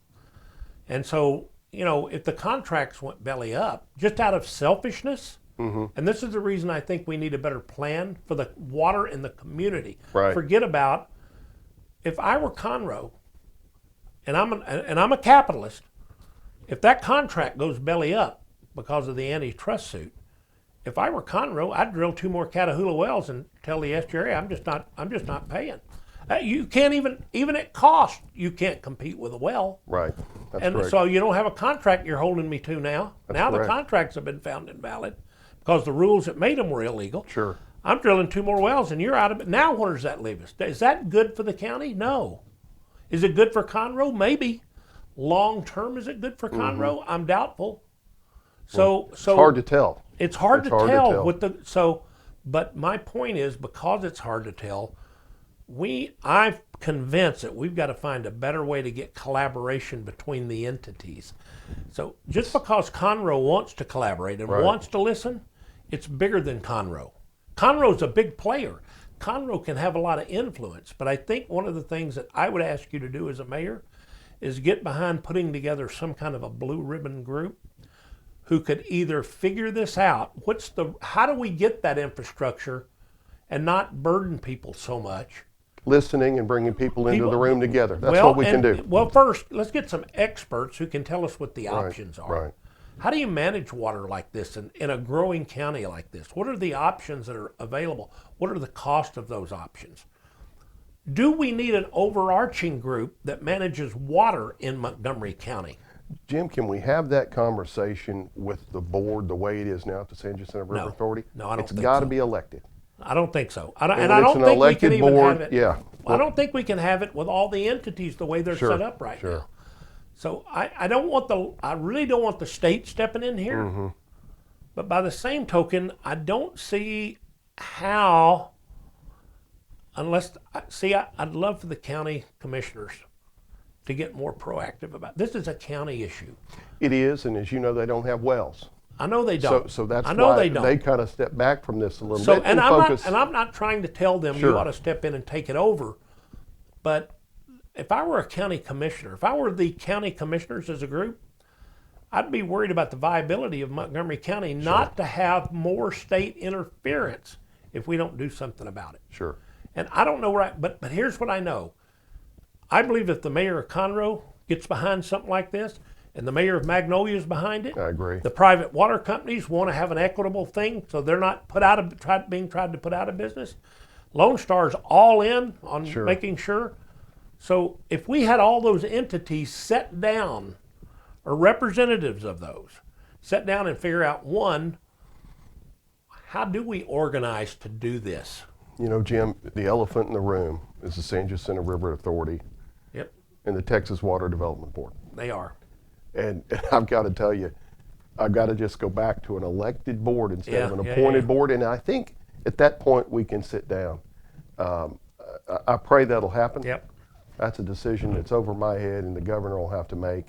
And so, if the contracts went belly up, just out of selfishness, and this is the reason I think we need a better plan for the water in the community. Right. Forget about, if I were Conroe, and I'm a capitalist, if that contract goes belly up because of the antitrust suit, if I were Conroe, I'd drill 2 more Catahoula wells and tell the SJRA I'm just not paying. You can't even at cost, you can't compete with a well. Right. That's and correct. so you don't have a contract you're holding me to now. That's now correct. The contracts have been found invalid because the rules that made them were illegal. Sure. I'm drilling 2 more wells and you're out of it. Now where does that leave us? Is that good for the county? No. Is it good for Conroe? Maybe. Long term, is it good for Conroe? I'm doubtful. So it's hard to tell. It's hard to tell. But my point is, because it's hard to tell, I'm convinced that we've got to find a better way to get collaboration between the entities. So just because Conroe wants to collaborate and wants to listen, it's bigger than Conroe. Conroe's a big player. Conroe can have a lot of influence, but I think one of the things that I would ask you to do as a mayor is get behind putting together some kind of a blue ribbon group who could either figure this out, how do we get that infrastructure and not burden people so much? Listening and bringing people into the room together. That's what we can do. Well, first, let's get some experts who can tell us what the options are. Right. How do you manage water like this in a growing county like this? What are the options that are available? What are the costs of those options? Do we need an overarching group that manages water in Montgomery County? Jim, can we have that conversation with the board the way it is now at the San Jacinto River Authority? No, I don't think so. It's got to be elected. I don't think so. I don't think we can even have it. Yeah. I don't think we can have it with all the entities the way they're set up right now. So I really don't want the state stepping in here. But by the same token, I don't see how, I'd love for the county commissioners to get more proactive about this. Is a county issue. It is, and as you know, they don't have wells. I know they don't. So that's why they kind of step back from this a little bit. And I'm not trying to tell them you ought to step in and take it over. But if I were a county commissioner, if I were the county commissioners as a group, I'd be worried about the viability of Montgomery County not to have more state interference if we don't do something about it. Sure. And I don't know but here's what I know. I believe if the mayor of Conroe gets behind something like this, and the mayor of Magnolia is behind it, I agree. The private water companies want to have an equitable thing, so they're not being tried to put out of business. Lone Star's all in on making sure. So if we had all those entities set down or representatives of those sit down and figure out, one, how do we organize to do this? You know, Jim, the elephant in the room is the San Jacinto River Authority Yep, and the Texas Water Development Board. they are. And I've got to tell you, I've got to just go back to an elected board instead of an Yeah, appointed board. And I think at that point we can sit down. I pray that'll happen. Yep. That's a decision that's over my head and the governor will have to make.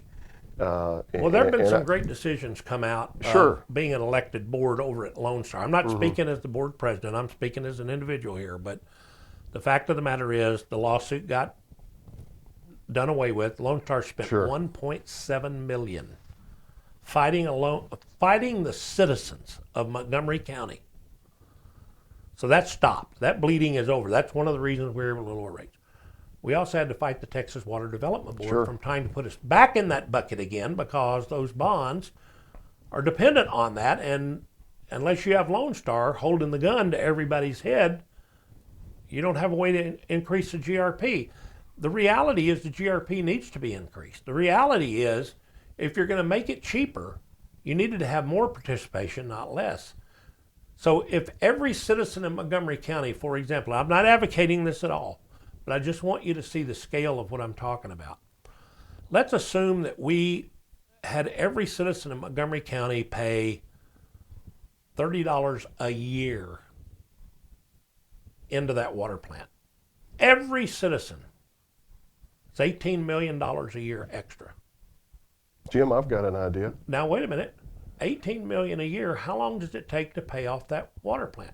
Well, there have been some great decisions come out Sure. being an elected board over at Lone Star. I'm not speaking as the board president. I'm speaking as an individual here. But the fact of the matter is the lawsuit got done away with. Lone Star spent Sure. $1.7 million fighting the citizens of Montgomery County. So that stopped. That bleeding is over. That's one of the reasons we were able to lower rates. We also had to fight the Texas Water Development Board Sure. from trying to put us back in that bucket again because those bonds are dependent on that. And unless you have Lone Star holding the gun to everybody's head, you don't have a way to increase the GRP. The reality is the GRP needs to be increased. The reality is if you're going to make it cheaper, you needed to have more participation, not less. So if every citizen in Montgomery County, for example, I'm not advocating this at all, but I just want you to see the scale of what I'm talking about. Let's assume that we had every citizen in Montgomery County pay $30 a year into that water plant. Every citizen. It's $18 million a year extra. Jim, I've got an idea. Now, wait a minute. $18 million a year, how long does it take to pay off that water plant?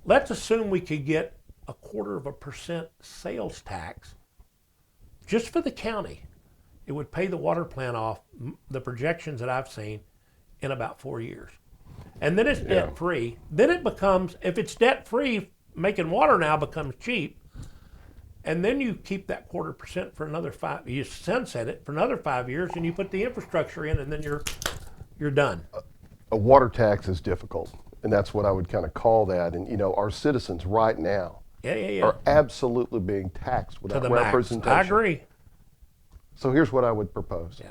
Let's assume we could get 0.25% sales tax just for the county. It would pay the water plant off, the projections that I've seen, in about 4 years. And then it's debt free. Then it becomes, if it's debt free, making water now becomes cheap. And then you keep that 0.25% for another 5, you sunset it for another 5 years and you put the infrastructure in and then you're done. A water tax is difficult, and that's what I would kind of call that. And you know, our citizens right now are absolutely being taxed To without the max. representation. I agree. So here's what I would propose. Yeah.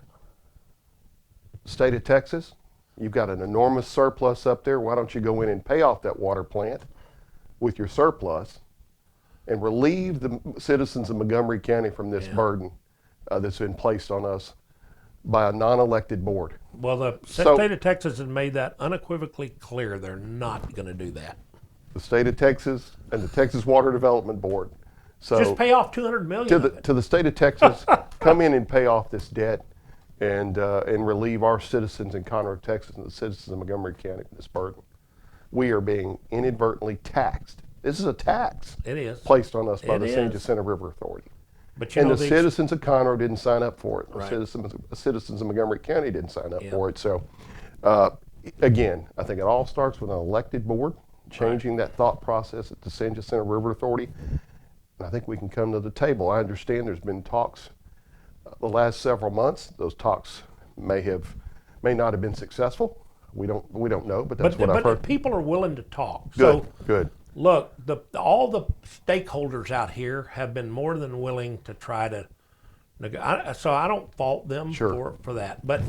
State of Texas, you've got an enormous surplus up there. Why don't you go in and pay off that water plant with your surplus and relieve the citizens of Montgomery County from this burden that's been placed on us by a non-elected board. Well, the state of Texas has made that unequivocally clear. They're not going to do that. The state of Texas and the Texas Water Development Board. So Just pay off $200 million. to the state of Texas, come in and pay off this debt and relieve our citizens in Conroe, Texas, and the citizens of Montgomery County from this burden. We are being inadvertently taxed. This is a tax. It is. Placed on us by the It San is. Jacinto River Authority. But you And know, the citizens of Conroe didn't sign up for it. Right. The citizens of Montgomery County didn't sign up Yeah. for it. So, again, I think it all starts with an elected board, changing that thought process at the San Jacinto River Authority. And I think we can come to the table. I understand there's been talks the last several months. Those talks may not have been successful. We don't know, but that's what I've heard. people are willing to talk. Good, So good. look, all the stakeholders out here have been more than willing to try to. So I don't fault them Sure. for that. But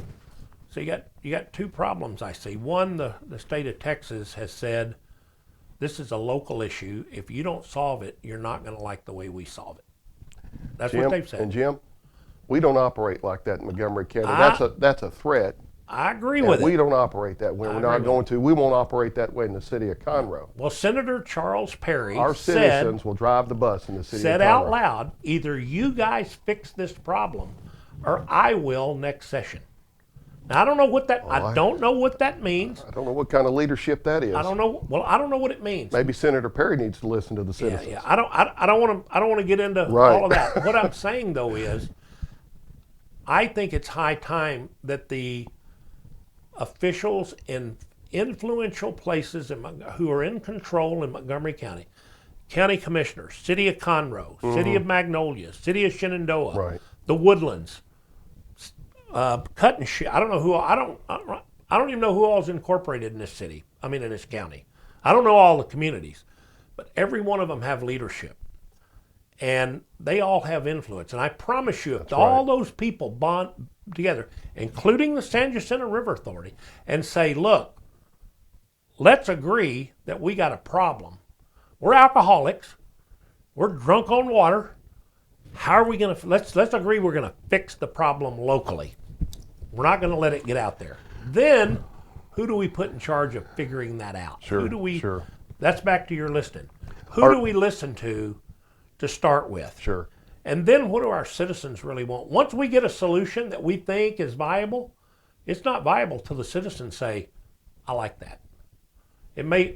so you got two problems I see. One, the state of Texas has said this is a local issue. If you don't solve it, you're not going to like the way we solve it. That's what they've said. And Jim, we don't operate like that in Montgomery County. I- That's a threat. I agree And with we it. don't operate that way. I We're agree not with going to. We won't operate that way in the city of Conroe. Well, Senator Charles Perry Our citizens will drive the bus in the city of said Conroe. out loud, either you guys fix this problem or I will next session. Now, I don't know what that I don't know what that means. I don't know what kind of leadership that is. I don't know. Well, I don't know what it means. Maybe Senator Perry needs to listen to the Yeah, citizens. yeah. I don't want to get into Right. all of that. What I'm saying though is, I think it's high time that the officials in influential places who are in control in Montgomery County, county commissioners, city of Conroe, city of Magnolia, city of Shenandoah, Right. the Woodlands, Cut and Shit. I don't know who. I don't even know who all is incorporated in this city. I mean, in this county. I don't know all the communities, but every one of them have leadership, and they all have influence. And I promise you, if all those people together, including the San Jacinto River Authority, and say, look, let's agree that we got a problem. We're alcoholics. We're drunk on water. How are we going to, let's agree we're going to fix the problem locally. We're not going to let it get out there. Then, who do we put in charge of figuring that out? Sure, Who do we, sure. That's back to your listening. Who do we listen to start with? Sure. And then what do our citizens really want? Once we get a solution that we think is viable, it's not viable till the citizens say, I like that. It may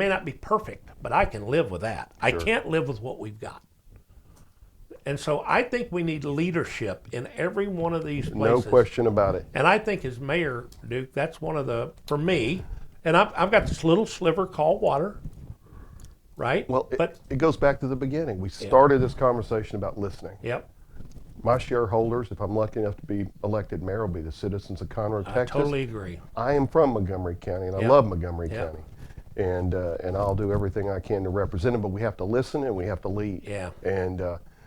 not be perfect, but I can live with that. I can't live with what we've got. And so I think we need leadership in every one of these places. No question about it. And I think as mayor, Duke, that's one of the, for me, and I've got this little sliver called water, right? Well, but it goes back to the beginning. We started this conversation about listening. Yep. My shareholders, if I'm lucky enough to be elected mayor, will be the citizens of Conroe, Texas. I totally agree. I am from Montgomery County, and I love Montgomery County. And I'll do everything I can to represent them, but we have to listen and we have to lead. Yeah. And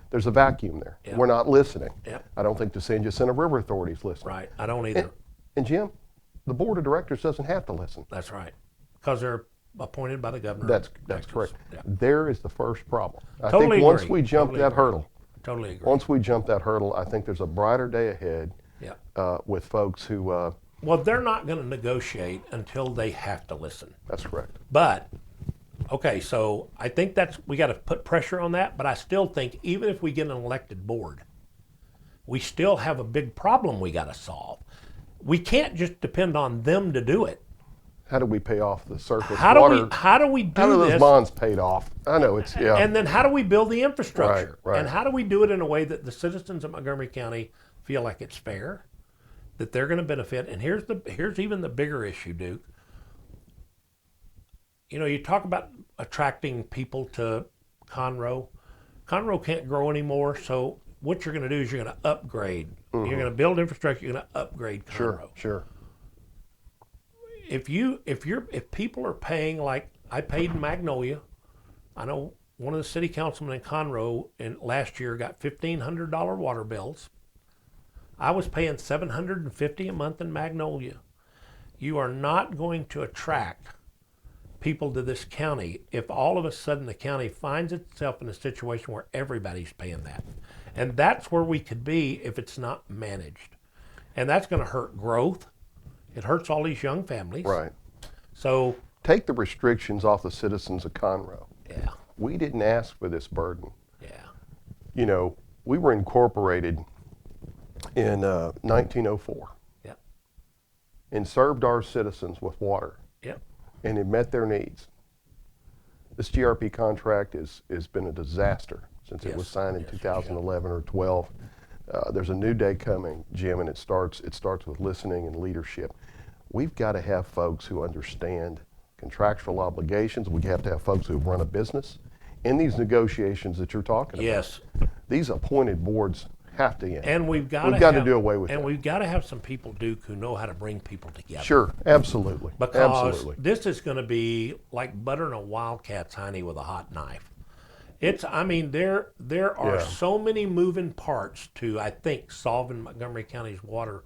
there's a vacuum there. Yeah. We're not listening. Yeah. I don't think the San Jacinto River Authority is listening. Right. I don't either. And Jim, the Board of Directors doesn't have to listen. That's right. Because they're appointed by the governor. That's correct. Yeah. There is the first problem. I Totally think once agree. we jump Totally that agree. hurdle, Totally agree. once we jump that hurdle, I think there's a brighter day ahead Yeah. with folks who. Well, they're not going to negotiate until they have to listen. That's correct. But, okay, so I think we got to put pressure on that, but I still think even if we get an elected board, we still have a big problem we got to solve. We can't just depend on them to do it. How do we pay off the surface How water? do we do How do those this? bonds paid off? I know it's And then how do we build the infrastructure? Right. And how do we do it in a way that the citizens of Montgomery County feel like it's fair, that they're going to benefit? And here's even the bigger issue, Duke. You know, you talk about attracting people to Conroe. Conroe can't grow anymore, so what you're going to do is you're going to upgrade. You're going to build infrastructure. You're going to upgrade Conroe. Sure. If people are paying like I paid in Magnolia, I know one of the city councilmen in Conroe last year got $1,500 water bills. I was paying $750 a month in Magnolia. You are not going to attract people to this county if all of a sudden the county finds itself in a situation where everybody's paying that. And that's where we could be if it's not managed. And that's going to hurt growth. It hurts all these young families. Right. So Take the restrictions off the citizens of Conroe. yeah, We didn't ask for this burden. yeah, You know, we were incorporated in 1904 yep, and served our citizens with water, yep, and it met their needs. This GRP contract has been a disaster since it was signed in 2011 or 12. There's a new day coming, Jim, and it starts with listening and leadership. We've got to have folks who understand contractual obligations. We have to have folks who run a business. In these negotiations that you're talking about, yes. these appointed boards have to end. And we've got to do away with and that. we've got to have some people, Duke, who know how to bring people together. Sure, absolutely. Because absolutely. this is going to be like buttering a wildcat's honey with a hot knife. There are so many moving parts to, I think, solving Montgomery County's water,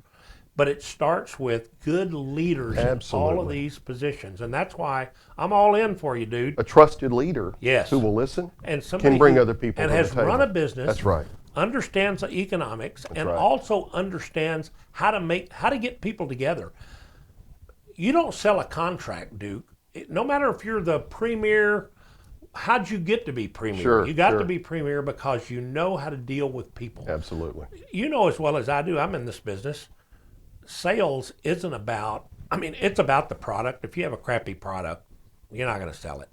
but it starts with good leaders in all of these positions, and that's why I'm all in for you, dude. A trusted leader Yes. who will listen And somebody can bring who- other people and to has the table. run a business. That's right. Understands the economics and right. also understands how to get people together. You don't sell a contract, Duke. No matter if you're the premier, how'd you get to be premier? Sure, you got sure. to be premier because you know how to deal with people. Absolutely. You know as well as I do, I'm in this business. Sales isn't about, it's about the product. If you have a crappy product, you're not going to sell it.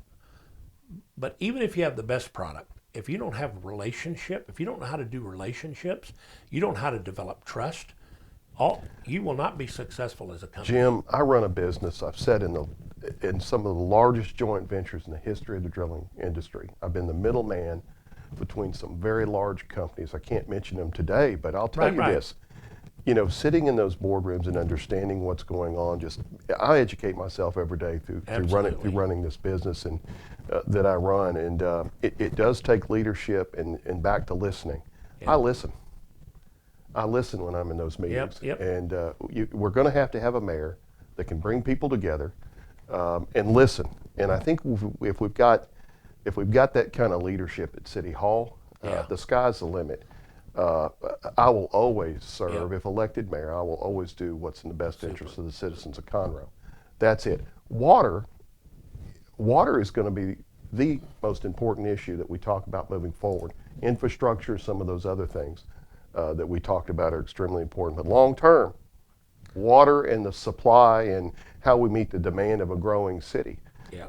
But even if you have the best product, if you don't have a relationship, if you don't know how to do relationships, you don't know how to develop trust, you will not be successful as a company. Jim, I run a business. I've sat in some of the largest joint ventures in the history of the drilling industry. I've been the middleman between some very large companies. I can't mention them today, but I'll tell you this. You know, sitting in those boardrooms and understanding what's going on, I educate myself every day through running this business and that I run, and it does take leadership and back to listening. Yeah. I listen. I listen when I'm in those meetings. Yep. And we're going to have a mayor that can bring people together and listen. And I think if we've got that kind of leadership at City Hall, the sky's the limit. I will always serve, if elected mayor, I will always do what's in the best interest of the citizens of Conroe. That's it. Water is going to be the most important issue that we talk about moving forward. Infrastructure, some of those other things that we talked about are extremely important. But long term, water and the supply and how we meet the demand of a growing city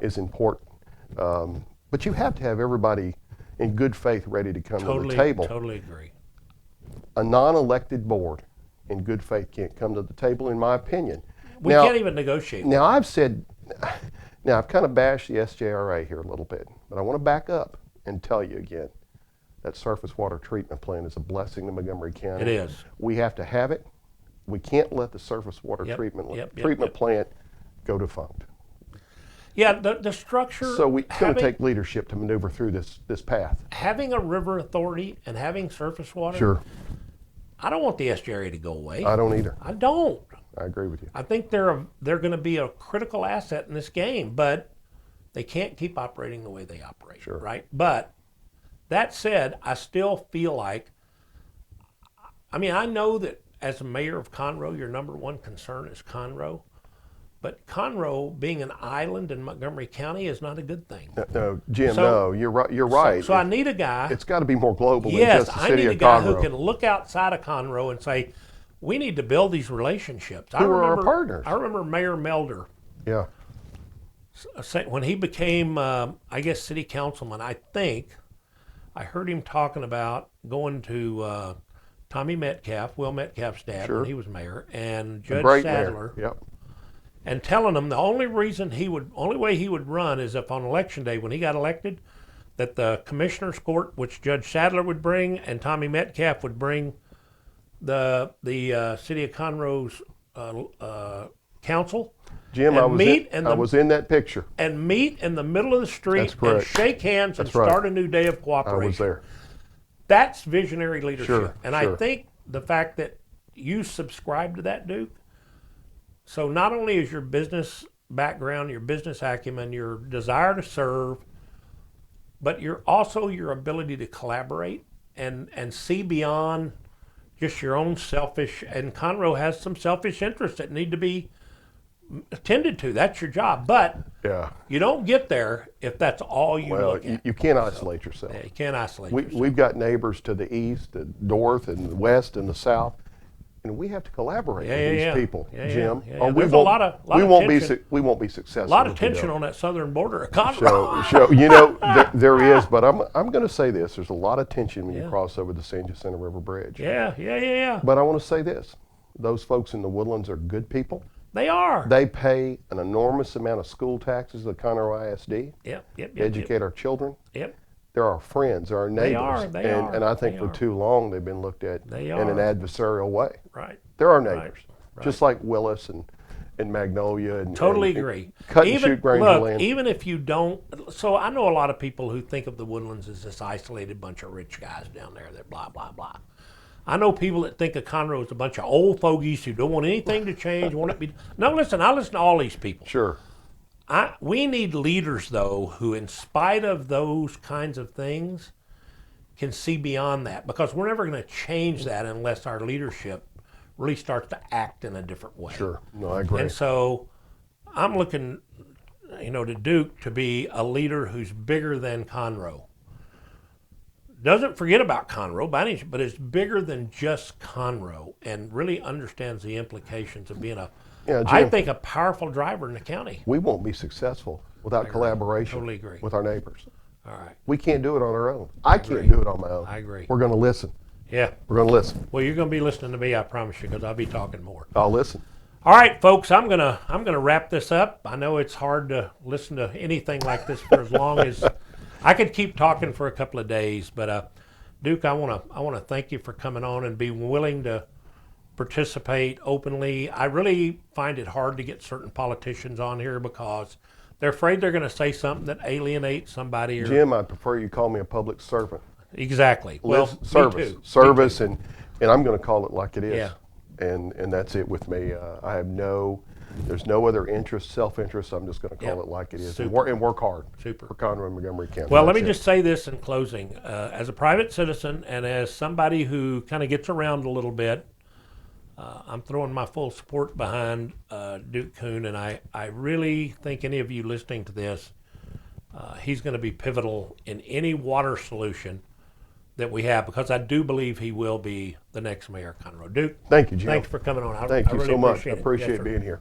is important. But you have to have everybody in good faith ready to come to the table. Totally agree. A non-elected board in good faith can't come to the table, in my opinion. We can't even negotiate. Now, I've kind of bashed the SJRA here a little bit, but I want to back up and tell you again, that surface water treatment plant is a blessing to Montgomery County. It is. We have to have it. We can't let the surface water treatment plant go defunct. Yeah, the structure. So it's going to take leadership to maneuver through this path. Having a river authority and having surface water. Sure. I don't want the SJRA to go away. I don't either. I don't. I agree with you. I think they're going to be a critical asset in this game, but they can't keep operating the way they operate. Sure. Right. But that said, I still feel like. I mean, I know that as a mayor of Conroe, your number one concern is Conroe. But Conroe, being an island in Montgomery County, is not a good thing. No, Jim, no, you're right. You're right. So I need a guy. It's got to be more global than just the city of Conroe. Yes, I need a guy who can look outside of Conroe and say, we need to build these relationships. Who are our partners? I remember Mayor Melder. Yeah. When he became, I guess, city councilman, I think, I heard him talking about going to Tommy Metcalf, Will Metcalf's dad, when he was mayor, and Judge Sadler. Yep. And telling him the only way he would run is if on election day when he got elected, that the commissioner's court, which Judge Sadler would bring, and Tommy Metcalf would bring the city of Conroe's council. Jim, I was in that picture. And meet in the middle of the street and shake hands and start a new day of cooperation. I was there. That's visionary leadership. Sure, I think the fact that you subscribe to that, Duke. So not only is your business background, your business acumen, your desire to serve, but your ability to collaborate and see beyond just your own selfish, and Conroe has some selfish interests that need to be attended to. That's your job. But you don't get there if that's all you look at. You can't isolate yourself. Yeah, you can't isolate yourself. We've got neighbors to the east, the north, and the west, and the south. And we have to collaborate with these people, Jim. Or we won't be successful. A lot of tension on that southern border of Conroe. You know, there is, but I'm going to say this: there's a lot of tension when you cross over the San Jacinto River Bridge. Yeah. But I want to say this: those folks in the Woodlands are good people. They are. They pay an enormous amount of school taxes to the Conroe ISD. Educate our children. They're our friends, they're our neighbors. They are. And I think for too long they've been looked at in an adversarial way. Right. They're our neighbors. Right. Just like Willis and Magnolia. And, totally agree. Cut and shoot Granger land. Even if you don't, so I know a lot of people who think of the Woodlands as this isolated bunch of rich guys down there that blah, blah, blah. I know people that think of Conroe as a bunch of old fogies who don't want anything to change, want it to be. No, listen, I listen to all these people. Sure. We need leaders, though, who, in spite of those kinds of things, can see beyond that, because we're never going to change that unless our leadership really starts to act in a different way. Sure. No, I agree. And so I'm looking, to Duke to be a leader who's bigger than Conroe. Doesn't forget about Conroe by any, but is bigger than just Conroe and really understands the implications of being Jim, I think a powerful driver in the county. We won't be successful without collaboration with our neighbors. All right. We can't do it on our own. I can't do it on my own. I agree. We're going to listen. Yeah. We're going to listen. Well, you're going to be listening to me, I promise you, because I'll be talking more. I'll listen. All right, folks, I'm gonna wrap this up. I know it's hard to listen to anything like this for as long as I could keep talking for a couple of days, but Duke, I want to thank you for coming on and being willing to participate openly. I really find it hard to get certain politicians on here because they're afraid they're going to say something that alienates somebody. Jim, I prefer you call me a public servant. Exactly. Well, service, and and I'm going to call it like it is. Yeah. And that's it with me. I have there's no other interest, self-interest. I'm just going to call Yeah. it like it is, Super. and work hard Super. for Conroe and Montgomery County. Well, let me That's it. just say this in closing. As a private citizen and as somebody who kind of gets around a little bit, I'm throwing my full support behind Duke Coon, and I really think any of you listening to this, he's going to be pivotal in any water solution that we have, because I do believe he will be the next mayor of Conroe. Duke, Thank you, Jim. thanks for coming on. Thank I you really so much. I appreciate it. appreciate Yes, sir. being here.